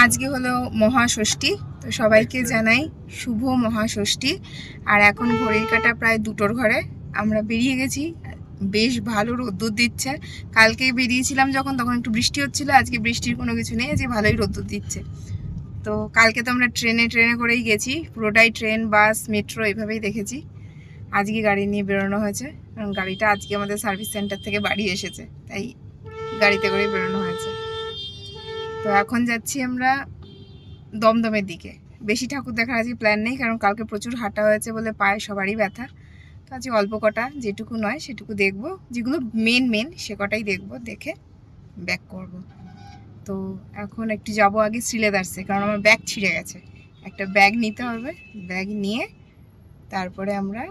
আজকে হলো মহাষষ্ঠী, তো সবাইকে জানাই শুভ মহাষষ্ঠী। আর এখন ঘড়ির কাঁটা প্রায় 2টোর ঘরে। আমরা বেরিয়ে গেছি, বেশ ভালো রোদ্দুর দিচ্ছে। কালকে বেরিয়েছিলাম যখন, তখন একটু বৃষ্টি হচ্ছিল, আজকে বৃষ্টির কোনো কিছু নেই, আজকে ভালোই রোদ্দুর দিচ্ছে। তো কালকে তো আমরা ট্রেনে করেই গেছি, পুরোটাই ট্রেন বাস মেট্রো এভাবেই দেখেছি। আজকে গাড়ি নিয়ে বেরোনো হয়েছে, কারণ গাড়িটা আজকে আমাদের সার্ভিস সেন্টার থেকে বাড়ি এসেছে, তাই গাড়িতে করেই বেরোনো হয়েছে। তো এখন যাচ্ছি আমরা দমদমের দিকে। বেশি ঠাকুর দেখার আজকে প্ল্যান নেই, কারণ কালকে প্রচুর হাঁটা হয়েছে বলে পায়ে সবারই ব্যথা। তো আজকে অল্প কটা, যেটুকু নয় সেটুকু দেখব, যেগুলো মেন সে কটাই দেখব, দেখে ব্যাক করব। তো এখন একটু যাব আগে শ্রীলেদার্সে, কারণ আমার ব্যাগ ছিঁড়ে গেছে, একটা ব্যাগ নিতে হবে। ব্যাগ নিয়ে তারপরে আমরা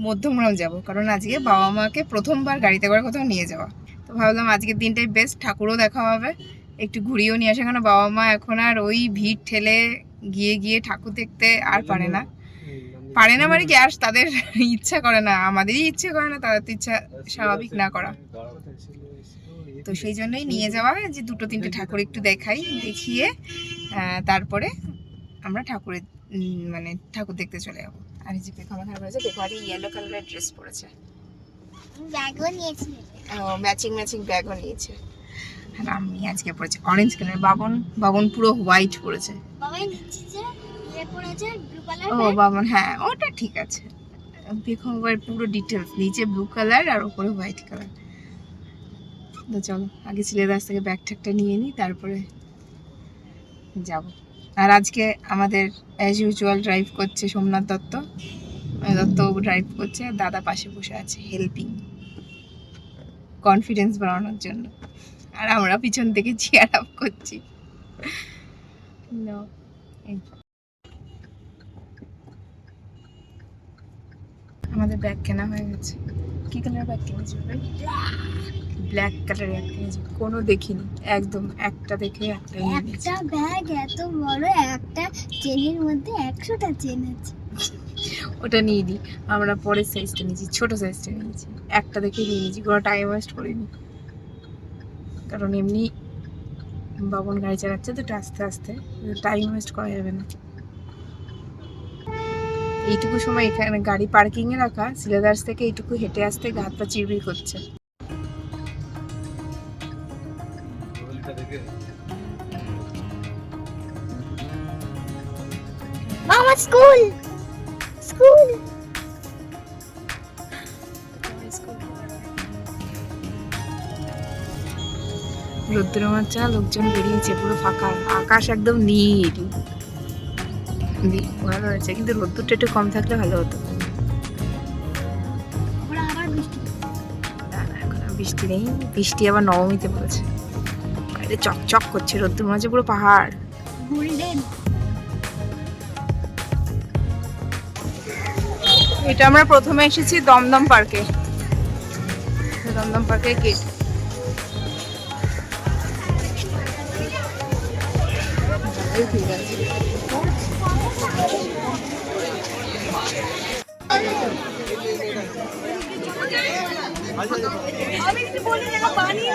মধ্যমগ্রাম যাব, কারণ আজকে বাবা মাকে প্রথমবার গাড়িতে করে কোথাও নিয়ে যাওয়া। তো ভাবলাম আজকের দিনটাই বেস্ট, ঠাকুরও দেখা হবে, একটু ঘুরিয়েও নিয়ে আসে, কারণ বাবা মা এখন আর ওই ভিড় ঠেলে গিয়ে ঠাকুর দেখতে আর পারে না মানে কি, আর তাদের ইচ্ছা করে না, আমাদেরই ইচ্ছে করে না, তাদের তো ইচ্ছা স্বাভাবিক না করা। তো সেই জন্যই নিয়ে যাওয়া, যে 2-3টে ঠাকুর একটু দেখিয়ে তারপরে আমরা মানে ঠাকুর দেখতে চলে যাবো। আর এই যে পেখমা খারাপ হয়েছে, দেখো আজ ইয়েলো কালারের ড্রেস পরেছে, ব্যাগও নিয়েছি, ম্যাচিং ব্যাগও নিয়েছে। আর আমি আজকে পরেছি অরেঞ্জ কালার, বাবন পুরো হোয়াইট পরেছে। বাবাই নিচে যে ইয়ে পরেছে ব্লু কালার। ও বাবন, হ্যাঁ ওটা ঠিক আছে। পেখমার পুরো ডিটেলস, নিচে ব্লু কালার আর উপরে হোয়াইট কালার। তো চলো আগে শ্রীলেদার্স থেকে ব্যাগ ট্যাগটা নিয়ে নিই, তারপরে যাব। আর আজকে আমাদের অ্যাজ ইউজুয়াল ড্রাইভ করছে সোমনাথ দত্তবাবু ড্রাইভ করছে, আর দাদা পাশে বসে আছে হেল্পিং, কনফিডেন্স বাড়ানোর জন্য। আর আমরা পিছন থেকে চেয়ার আপ করছি। আমাদের ব্যাগ কেনা হয়ে গেছে। কি কালার ব্যাগ কিনেছি ভাই? ব্ল্যাক কালারের ব্যাগ কিনেছি, কোনো দেখিনি, একদম একটা দেখে একটা ব্যাগ এত বড়, একটা চেনের মধ্যে 100টা চেন আছে। ওটা নিয়ে নিই, আমরা পরের সাইজটা নিয়েছি, ছোট সাইজটা নিয়েছি, একটা দেখে নিয়ে নিয়েছি, কোনো টাইম ওয়েস্ট করিনি। কারণ এমনি বাবন গাড়ি চালাচ্ছে তো আস্তে আস্তে, টাইম ওয়েস্ট করা যাবে না। এইটুকু সময় এখানে গাড়ি পার্কিং এ রাখা, শ্রীলেদার্স থেকে এইটুকু হেঁটে আসতে হাত পা চিড়বিড় করছে। মামা স্কুল রোদ্দুর মাচা, লোকজন বেরিয়েছে, পুরো ফাঁকা, আকাশ একদম নীল, ভালো হয়েছে। কিন্তু রোদ্দুরটা একটু কম থাকলে ভালো হতো। এখন আর বৃষ্টি নেই, বৃষ্টি আবার নবমীতে পড়েছে। বাইরে চকচক করছে, রোদ্দুর মাঝে পুরো পাহাড় গোল্ডেন। এটা আমরা প্রথমে এসেছি দমদম পার্কে, দমদম পার্কের গেট। ঠিক আছে, আমি একটু বলি না, বানিয়ে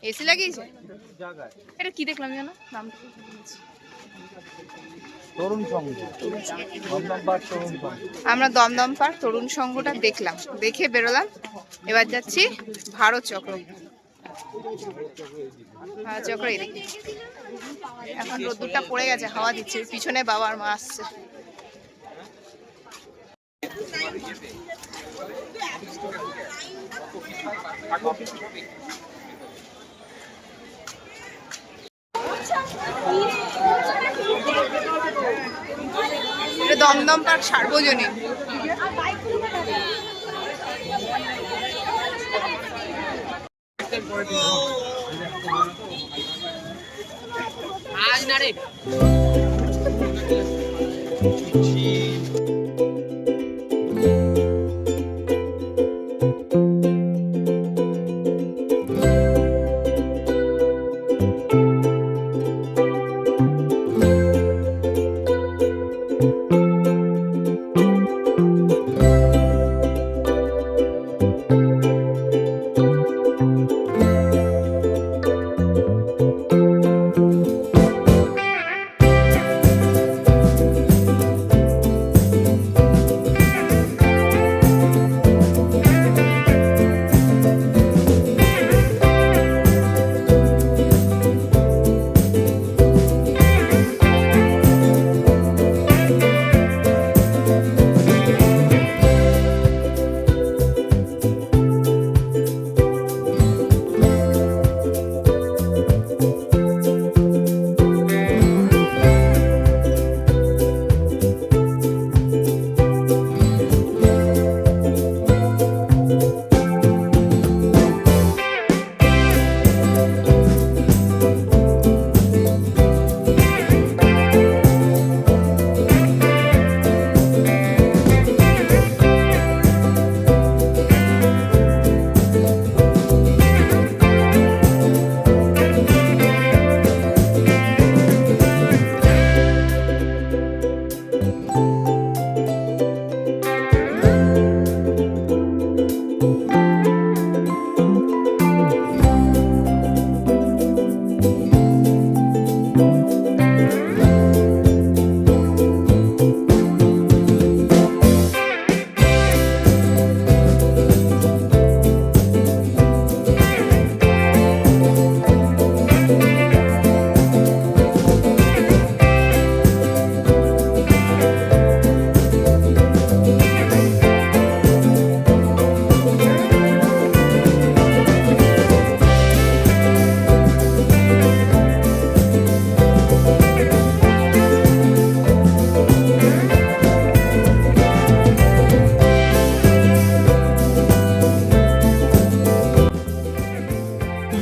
এসি লাগিয়েছে? এটা কি দেখলাম জানো, নামটা তরুণ সংঘ, দমদম পার্ক তরুণ সংঘ। আমরা দমদম পার্ক তরুণ সংঘটা দেখলাম, দেখে বেরোলাম। এবার যাচ্ছি ভারত চক্র। ভারত চক্র এদিকে। এখন রোদ্দুরটা পড়ে গেছে, হাওয়া দিচ্ছে, পিছনে বাবা আর মা আসছে। এটা দমদম পার্ক সার্বজনীন। আজ না রে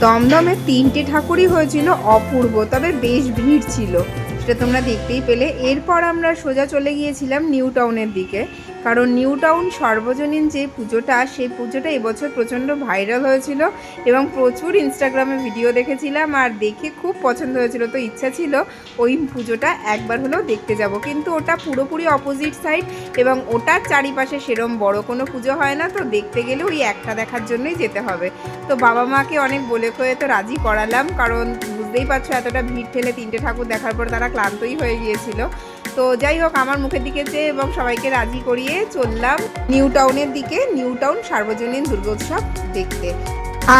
দমদমে 3টে ঠাকুরই হয়েছিল অপূর্ব, তবে বেশ ভিড় ছিল, সেটা তোমরা দেখতেই পেলে। এরপর আমরা সোজা চলে গিয়েছিলাম নিউ টাউনের দিকে, কারণ নিউ টাউন সর্বজনীন যে পুজোটা, সেই পুজোটা এবছর প্রচণ্ড ভাইরাল হয়েছিল এবং প্রচুর ইনস্টাগ্রামে ভিডিও দেখেছিলাম আর দেখে খুব পছন্দ হয়েছিল। তো ইচ্ছা ছিল ওই পুজোটা একবার হলেও দেখতে যাব, কিন্তু ওটা পুরোপুরি অপোজিট সাইড এবং ওটার চারিপাশে সেরম বড় কোনো পুজো হয় না, তো দেখতে গেলে ওই একটা দেখার জন্যই যেতে হবে। তো বাবা মাকে অনেক বলে কয়ে তো রাজি করালাম, কারণ বুঝতেই পারছো এতটা ভিড় ঠেলে 3টে ঠাকুর দেখার পর তারা ক্লান্তই হয়ে গিয়েছিল। তো যাই হোক, আমার মুখের দিকে চেয়ে এবং সবাইকে রাজি করিয়ে চললাম নিউ টাউনের দিকে, নিউ টাউন সার্বজনীন দুর্গোৎসব দেখতে।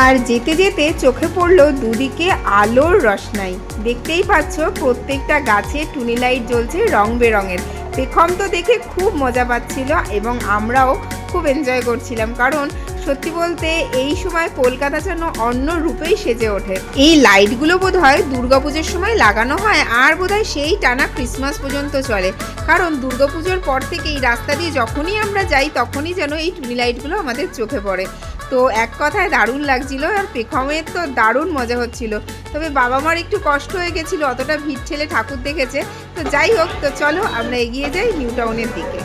আর যেতে যেতে চোখে পড়লো দুদিকে আলোর রসনাই। দেখতেই পাচ্ছ প্রত্যেকটা গাছে টুনি লাইট জ্বলছে রং বেরঙের। পেখম তো দেখে খুব মজা পাচ্ছিল এবং আমরাও খুব এনজয় করছিলাম, কারণ সত্যি বলতে এই সময় কলকাতা যেন অন্য রূপেই সেজে ওঠে। এই লাইটগুলো বোধহয় দুর্গাপুজোর সময় লাগানো হয় আর বোধহয় সেই টানা ক্রিসমাস পর্যন্ত চলে, কারণ দুর্গাপুজোর পর থেকে এই রাস্তা দিয়ে যখনই আমরা যাই তখনই যেন এই টুনি লাইটগুলো আমাদের চোখে পড়ে। তো এক কথায় দারুণ লাগছিল আর পেখমের তো দারুণ মজা হচ্ছিল। তবে বাবা মার একটু কষ্ট হয়ে গেছিলো, অতটা ভিড় ঠেলে ঠাকুর দেখেছে। তো যাই হোক, তো চলো আমরা এগিয়ে যাই নিউ টাউনের দিকে।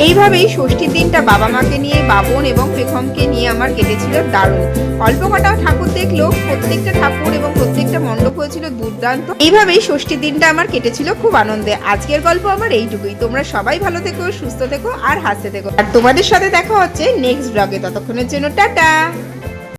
এইভাবেই ষষ্ঠীর দিনটা বাবা মাকে নিয়ে, বাবন এবং পেখমকে নিয়ে আমার কেটেছিল দারুণ। অল্প কটা ঠাকুর দেখলেও প্রত্যেকটা ঠাকুর এবং প্রত্যেকটা মণ্ডপ হয়েছিল দুর্দান্ত। এইভাবেই ষষ্ঠীর দিনটা আমার কেটেছিল খুব আনন্দে। আজকের গল্প আমার এইটুকুই। তোমরা সবাই ভালো থেকো, সুস্থ থেকো আর হাসতে থেকো। আর তোমাদের সাথে দেখা হচ্ছে নেক্সট ব্লগে। ততক্ষণের জন্য টাটা।